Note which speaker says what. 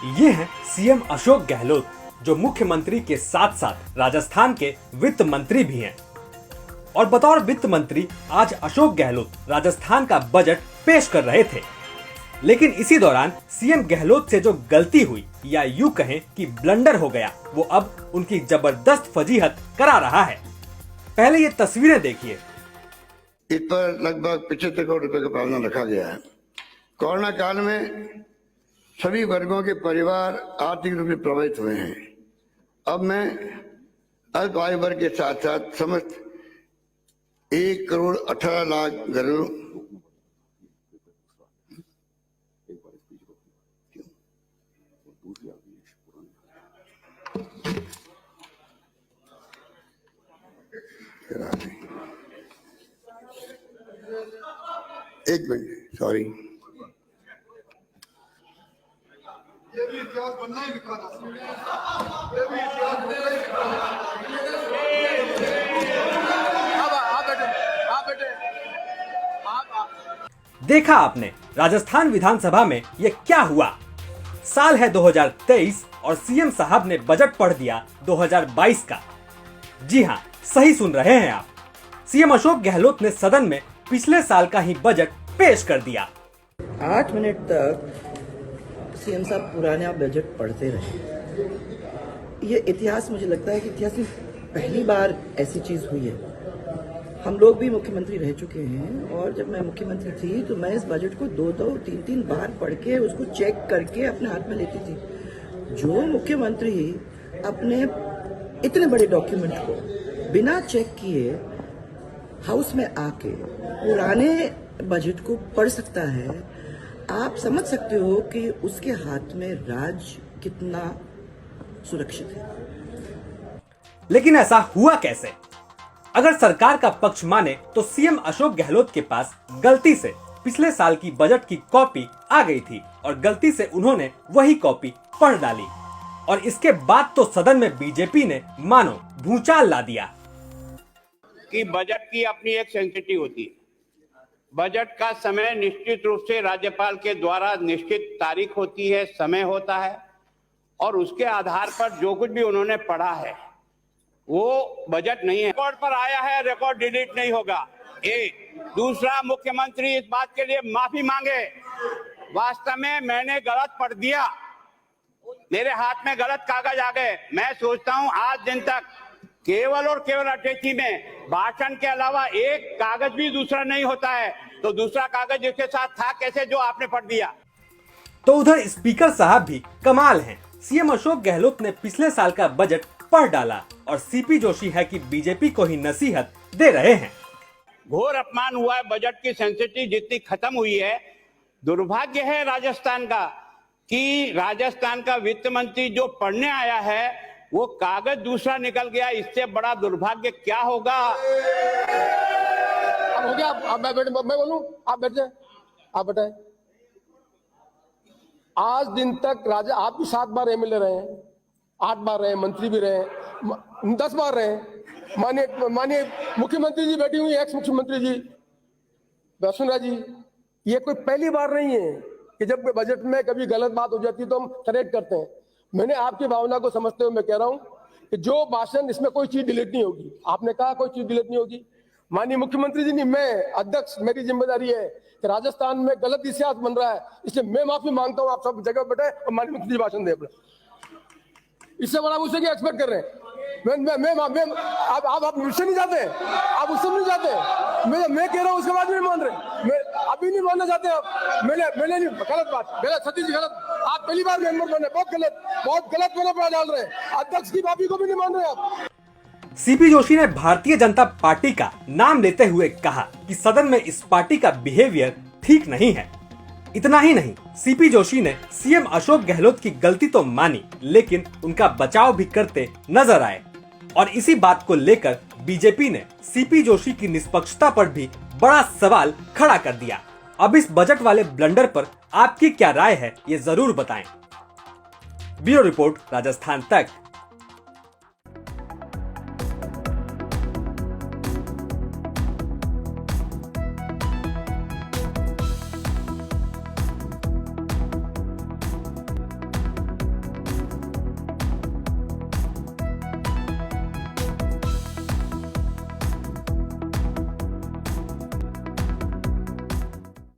Speaker 1: ये हैं सीएम अशोक गहलोत, जो मुख्यमंत्री के साथ साथ राजस्थान के वित्त मंत्री भी हैं। और बतौर वित्त मंत्री आज अशोक गहलोत राजस्थान का बजट पेश कर रहे थे। लेकिन इसी दौरान सीएम गहलोत से जो गलती हुई या यूं कहें कि ब्लंडर हो गया, वो अब उनकी जबरदस्त फजीहत करा रहा है। पहले ये तस्वीरें देखिए।
Speaker 2: इस पर लगभग 75 करोड़ रुपए का प्रावधान रखा गया है। कोरोना काल में सभी वर्गों के परिवार आर्थिक रूप से प्रभावित हुए हैं। अब मैं अल्प आयु वर्ग के साथ साथ समस्त 1,18,00,000 घरों एक मिनट, सॉरी,
Speaker 3: ये भी इतिहास बनना ही लिखा था। ये भी इतिहास बनना ही लिखा था।
Speaker 1: देखा आपने राजस्थान विधानसभा में ये क्या हुआ। साल है 2023 और सीएम साहब ने बजट पढ़ दिया 2022 का। जी हाँ, सही सुन रहे हैं आप। सीएम अशोक गहलोत ने सदन में पिछले साल का ही बजट पेश कर दिया।
Speaker 4: 8 मिनट तक सीएम साहब पुराना बजट पढ़ते रहे। ये इतिहास, मुझे लगता है कि इतिहास में पहली बार ऐसी चीज हुई है। हम लोग भी मुख्यमंत्री रह चुके हैं और जब मैं मुख्यमंत्री थी तो मैं इस बजट को 2-2, 3-3 बार पढ़ के उसको चेक करके अपने हाथ में लेती थी। जो मुख्यमंत्री अपने इतने बड़े डॉक्यूमेंट को बिना चेक किए हाउस में आके पुराने बजट को पढ़ सकता है, आप समझ सकते हो कि उसके हाथ में राज कितना सुरक्षित है।
Speaker 1: लेकिन ऐसा हुआ कैसे? अगर सरकार का पक्ष माने तो सीएम अशोक गहलोत के पास गलती से पिछले साल की बजट की कॉपी आ गई थी और गलती से उन्होंने वही कॉपी पढ़ डाली। और इसके बाद तो सदन में बीजेपी ने मानो भूचाल ला दिया
Speaker 5: कि बजट की अपनी एक सेंसिटिव होती है। बजट का समय निश्चित रूप से राज्यपाल के द्वारा निश्चित तारीख होती है, समय होता है, और उसके आधार पर जो कुछ भी उन्होंने पढ़ा है वो बजट नहीं है। रिकॉर्ड पर आया है, रिकॉर्ड डिलीट नहीं होगा। एक दूसरा, मुख्यमंत्री इस बात के लिए माफी मांगे। वास्तव में मैंने गलत पढ़ दिया, मेरे हाथ में गलत कागज आ गए। मैं सोचता हूं आज दिन तक केवल और केवल अटैची में भाषण के अलावा एक कागज भी दूसरा नहीं होता है, तो दूसरा कागज इसके साथ था कैसे जो आपने पढ़ दिया।
Speaker 1: तो उधर स्पीकर साहब भी कमाल हैं। सीएम अशोक गहलोत ने पिछले साल का बजट पढ़ डाला और सीपी जोशी है कि बीजेपी को ही नसीहत दे रहे हैं।
Speaker 5: घोर अपमान हुआ है। बजट की सेंसिटिव जितनी खत्म हुई है। दुर्भाग्य है राजस्थान का कि राजस्थान का वित्त मंत्री जो पढ़ने आया है वो कागज दूसरा निकल गया। इससे बड़ा दुर्भाग्य क्या होगा?
Speaker 3: अब हो गया। मैं बोलूं, आप बैठे, आप बैठे। आज दिन तक राजा, आप भी 7 बार एमएलए रहे हैं, 8 बार रहे, मंत्री भी रहे, 10 बार रहे। माननीय मुख्यमंत्री जी बैठी हुई, एक्स मुख्यमंत्री जी वसुंधरा जी, ये कोई पहली बार नहीं है कि जब बजट में कभी गलत बात हो जाती है तो हम करेक्ट करते हैं। मैंने आपकी भावना को समझते हुए मैं कह रहा हूं कि जो भाषण, इसमें कोई चीज डिलीट नहीं होगी। आपने कहा कोई चीज डिलीट नहीं होगी। माननीय मुख्यमंत्री जी, नहीं, मैं अध्यक्ष, मेरी जिम्मेदारी है कि राजस्थान में गलत इतिहास बन रहा है, इसलिए मैं माफी मांगता हूं। आप सब जगह बैठे और माननीय मुख्यमंत्री जी भाषण दे अपना। इससे बड़ा मुझसे क्या एक्सपेक्ट कर रहे हैं? आप मुझसे नहीं जाते, आप उससे नहीं जाते। मैं कह रहा हूँ उसके बाद भी नहीं मान रहे। मैं अभी नहीं मानना चाहते आप। मैंने नहीं, गलत बात, गलत, सतीश जी गलत। आप पहली बार मेंबर बने, बहुत गलत मैंने पड़ा डाल रहे हैं। अध्यक्ष की माफी को भी नहीं मान रहे आप।
Speaker 1: सीपी जोशी ने भारतीय जनता पार्टी का नाम लेते हुए कहा कि सदन में इस पार्टी का बिहेवियर ठीक नहीं है। इतना ही नहीं, सीपी जोशी ने सीएम अशोक गहलोत की गलती तो मानी, लेकिन उनका बचाव भी करते नजर आए। और इसी बात को लेकर बीजेपी ने सीपी जोशी की निष्पक्षता पर भी बड़ा सवाल खड़ा कर दिया। अब इस बजट वाले ब्लंडर पर आपकी क्या राय है, ये जरूर बताएं। ब्यूरो रिपोर्ट, राजस्थान तक।